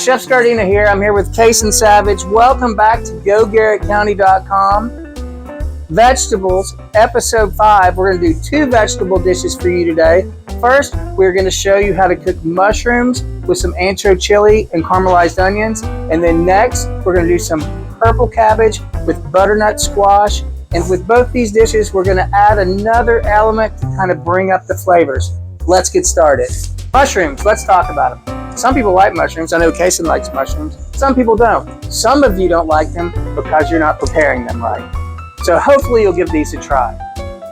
Chef Scardina here. I'm here with Kason Savage. Welcome back to GoGarrettCounty.com. Vegetables, episode 5. We're going to do 2 vegetable dishes for you today. First, we're going to show you how to cook mushrooms with some ancho chili and caramelized onions. And then next, we're going to do some purple cabbage with butternut squash. And with both these dishes, we're going to add another element to kind of bring up the flavors. Let's get started. Mushrooms, let's talk about them. Some people like mushrooms. I know Kason likes mushrooms. Some people don't. Some of you don't like them because you're not preparing them right. So hopefully you'll give these a try.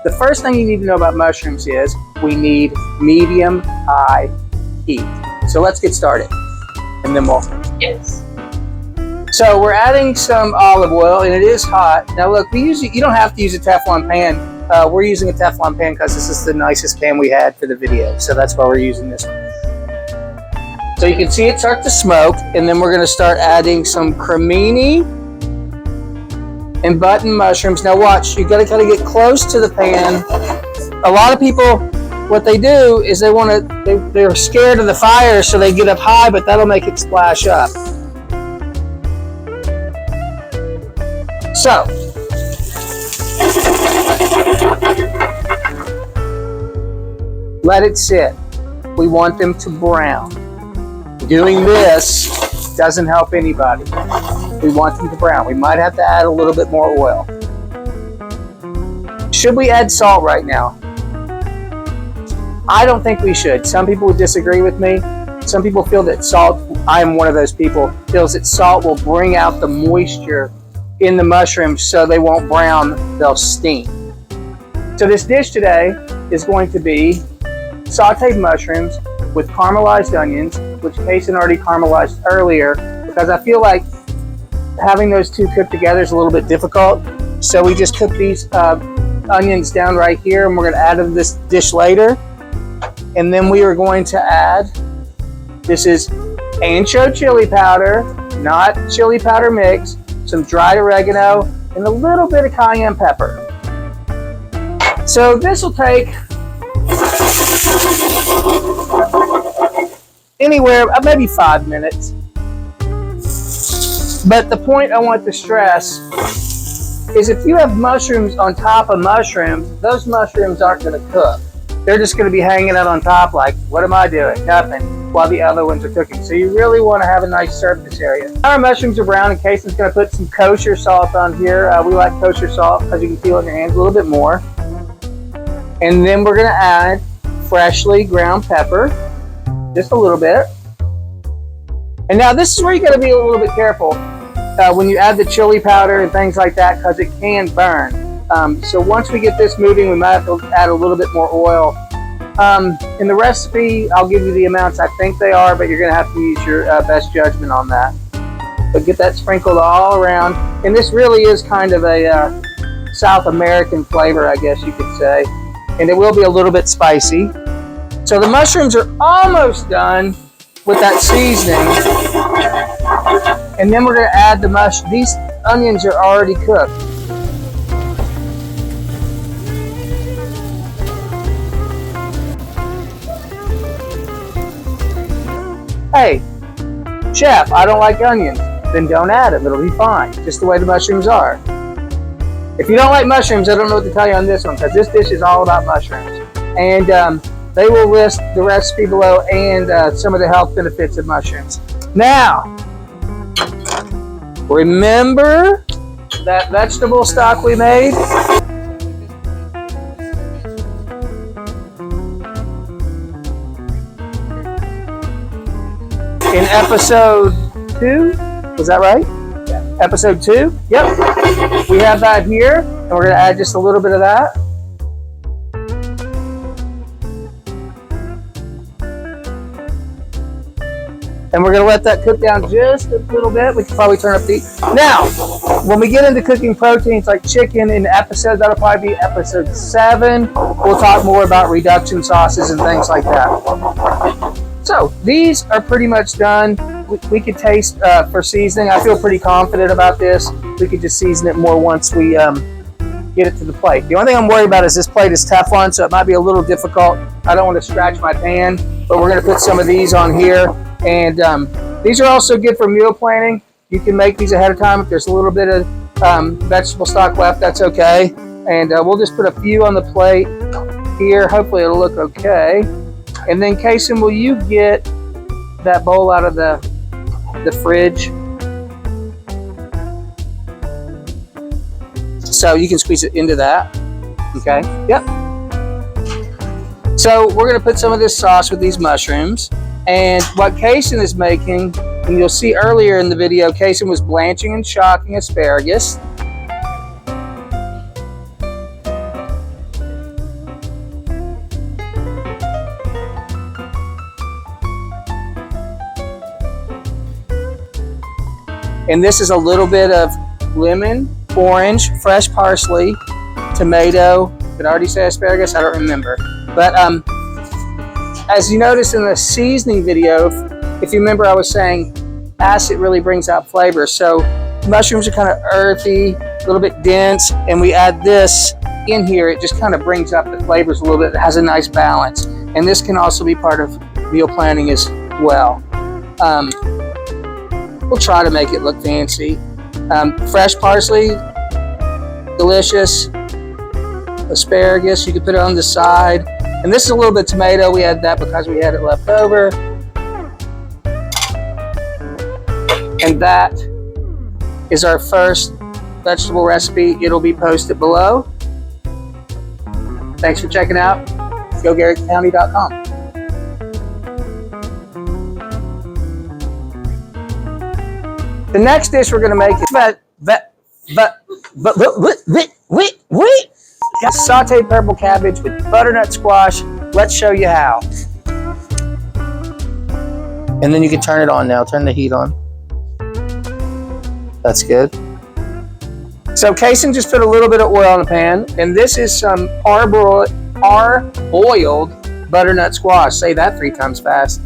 The first thing you need to know about mushrooms is we need medium-high heat. So let's get started, and then we'll... Yes. So we're adding some olive oil, and it is hot. Now look, you don't have to use a Teflon pan. We're using a Teflon pan because this is the nicest pan we had for the video. So that's why we're using this one. So you can see it start to smoke, and then we're going to start adding some cremini and button mushrooms. Now watch, you got to kind of get close to the pan. A lot of people, what they do is they're scared of the fire, so they get up high, but that'll make it splash up. So, let it sit. We want them to brown. Doing this doesn't help anybody. We want them to brown. We might have to add a little bit more oil. Should we add salt right now? I don't think we should. Some people would disagree with me. Some people feel that salt, I am one of those people, feels that salt will bring out the moisture in the mushrooms so they won't brown, they'll steam. So this dish today is going to be sauteed mushrooms with caramelized onions, which Kason already caramelized earlier, because I feel like having those two cooked together is a little bit difficult. So we just cook these onions down right here, and we're going to add to this dish later. And then we are going to add, this is ancho chili powder, not chili powder mix, some dried oregano, and a little bit of cayenne pepper. So this will take anywhere, maybe 5 minutes. But the point I want to stress is if you have mushrooms on top of mushrooms, those mushrooms aren't going to cook. They're just going to be hanging out on top like, what am I doing? Nothing, while the other ones are cooking. So you really want to have a nice surface area. Our mushrooms are brown, and Kason's going to put some kosher salt on here. We like kosher salt because you can feel it in your hands a little bit more. And then we're going to add freshly ground pepper, just a little bit. And now this is where you got to be a little bit careful when you add the chili powder and things like that, because it can burn. So once we get this moving, we might have to add a little bit more oil. In the recipe, I'll give you the amounts I think they are, but you're going to have to use your best judgment on that. But get that sprinkled all around. And this really is kind of a South American flavor, I guess you could say. And it will be a little bit spicy. So the mushrooms are almost done with that seasoning. And then we're going to add the these onions are already cooked. Hey, chef, I don't like onions. Then don't add them. It'll be fine. Just the way the mushrooms are. If you don't like mushrooms, I don't know what to tell you on this one, because this dish is all about mushrooms. And they will list the recipe below and some of the health benefits of mushrooms. Now, remember that vegetable stock we made? In episode 2, was that right? Yeah. Episode 2? Yep. We have that here, and we're going to add just a little bit of that. And we're going to let that cook down just a little bit. We can probably turn up the heat. Now, when we get into cooking proteins like chicken in the episode, that'll probably be episode 7. We'll talk more about reduction sauces and things like that. So these are pretty much done. We could taste for seasoning. I feel pretty confident about this. We could just season it more once we get it to the plate. The only thing I'm worried about is this plate is Teflon, so it might be a little difficult. I don't want to scratch my pan, but we're going to put some of these on here. And These are also good for meal planning. You can make these ahead of time. If there's a little bit of vegetable stock left, that's okay. And we'll just put a few on the plate here. Hopefully it'll look okay. And then Kason, will you get that bowl out of the fridge? So you can squeeze it into that. Okay, yep. So we're gonna put some of this sauce with these mushrooms. And what Kason is making, and you'll see earlier in the video, Kason was blanching and shocking asparagus. And this is a little bit of lemon, orange, fresh parsley, tomato. Did I already say asparagus? I don't remember. But as you noticed in the seasoning video, if you remember, I was saying acid really brings out flavor. So mushrooms are kind of earthy, a little bit dense, and we add this in here. It just kind of brings up the flavors a little bit. It has a nice balance. And this can also be part of meal planning as well. We'll try to make it look fancy. Fresh parsley, delicious. Asparagus, you can put it on the side. And this is a little bit of tomato. We had that because we had it left over. And that is our first vegetable recipe. It'll be posted below. Thanks for checking out GoGarrettCounty.com. The next dish we're going to make is sauteed purple cabbage with butternut squash. Let's show you how. And then you can turn it on now. Turn the heat on. That's good. So Kason just put a little bit of oil in the pan, and this is some parboiled butternut squash. Say that 3 times fast.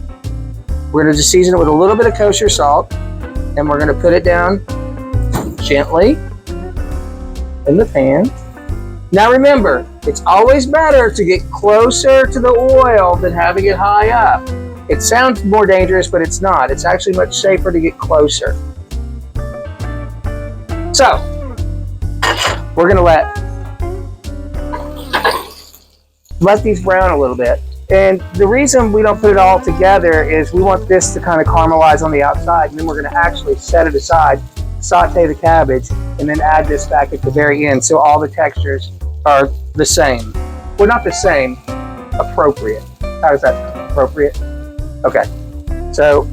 We're going to just season it with a little bit of kosher salt, and we're going to put it down gently in the pan. Now remember, it's always better to get closer to the oil than having it high up. It sounds more dangerous, but it's not. It's actually much safer to get closer. So, we're gonna let these brown a little bit. And the reason we don't put it all together is we want this to kind of caramelize on the outside, and then we're gonna actually set it aside, saute the cabbage, and then add this back at the very end so all the textures are the same. Well, not the same, appropriate. How is that appropriate? Okay. So,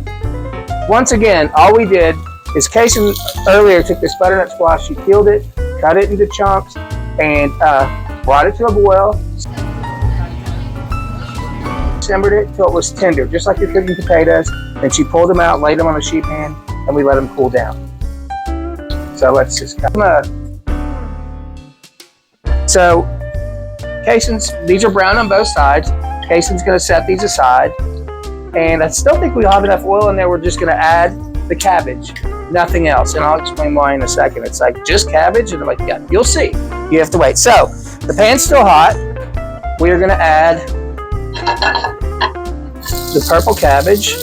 once again, all we did is Kason earlier took this butternut squash, she peeled it, cut it into chunks, and brought it to a boil. Simmered it till it was tender, just like you're cooking potatoes. Then she pulled them out, laid them on a sheet pan, and we let them cool down. So let's just cut them up. So, these are brown on both sides. Kason's gonna set these aside. And I still think we have enough oil in there. We're just gonna add the cabbage, nothing else. And I'll explain why in a second. It's like, just cabbage? And I'm like, yeah, you'll see. You have to wait. So, the pan's still hot. We are gonna add the purple cabbage.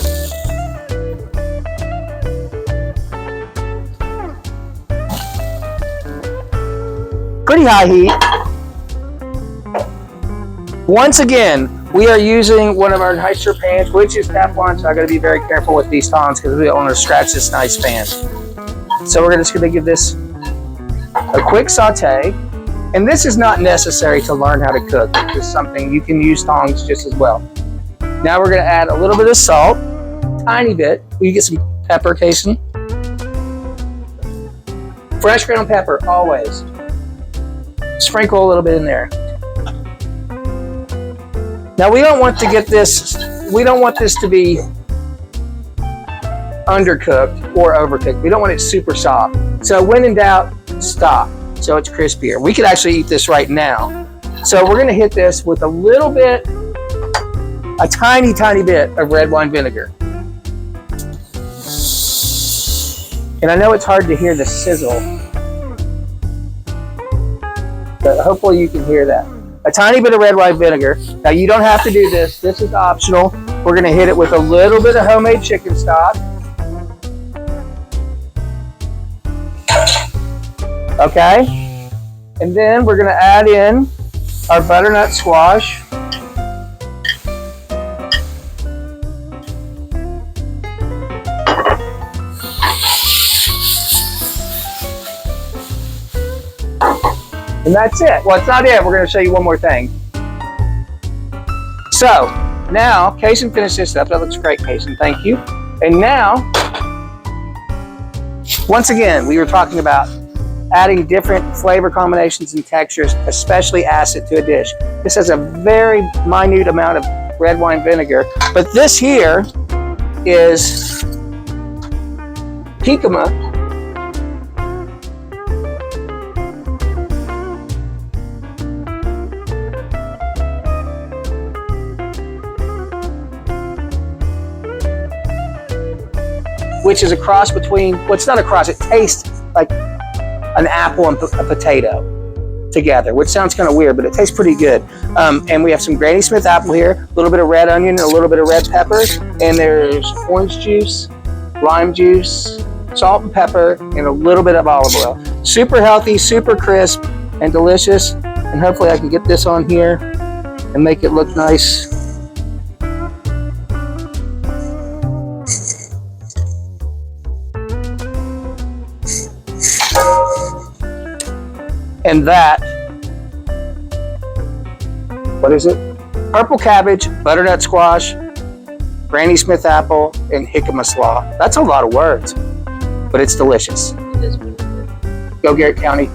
Pretty high heat. Once again, we are using one of our nicer pans, which is Teflon, so I gotta be very careful with these tongs because we don't want to scratch this nice pan. So we're just gonna give this a quick saute. And this is not necessary to learn how to cook. It's just something you can use tongs just as well. Now we're gonna add a little bit of salt, tiny bit. Will you get some pepper, Kason? Fresh ground pepper, always. Sprinkle a little bit in there. Now we don't want to get this, we don't want this to be undercooked or overcooked. We don't want it super soft. So when in doubt, stop, so it's crispier. We could actually eat this right now. So we're gonna hit this with a little bit, a tiny, tiny bit of red wine vinegar. And I know it's hard to hear the sizzle, but hopefully you can hear that. A tiny bit of red wine vinegar. Now you don't have to do this. This is optional. We're gonna hit it with a little bit of homemade chicken stock. Okay? And then we're gonna add in our butternut squash. And that's it. Well, it's not it. We're gonna show you one more thing. So, now, Kason finished this up. That looks great, Kason. Thank you. And now, once again, we were talking about adding different flavor combinations and textures, especially acid, to a dish. This has a very minute amount of red wine vinegar, but this here is jicama. Which is a cross between, well, it's not a cross, it tastes like an apple and a potato together, which sounds kind of weird, but it tastes pretty good. And we have some Granny Smith apple here, a little bit of red onion, a little bit of red peppers, and there's orange juice, lime juice, salt and pepper, and a little bit of olive oil. Super healthy, super crisp, and delicious. And hopefully I can get this on here and make it look nice. And that, what is it? Purple cabbage, butternut squash, Granny Smith apple, and jicama slaw. That's a lot of words, but it's delicious. It is really good. Go Garrett County.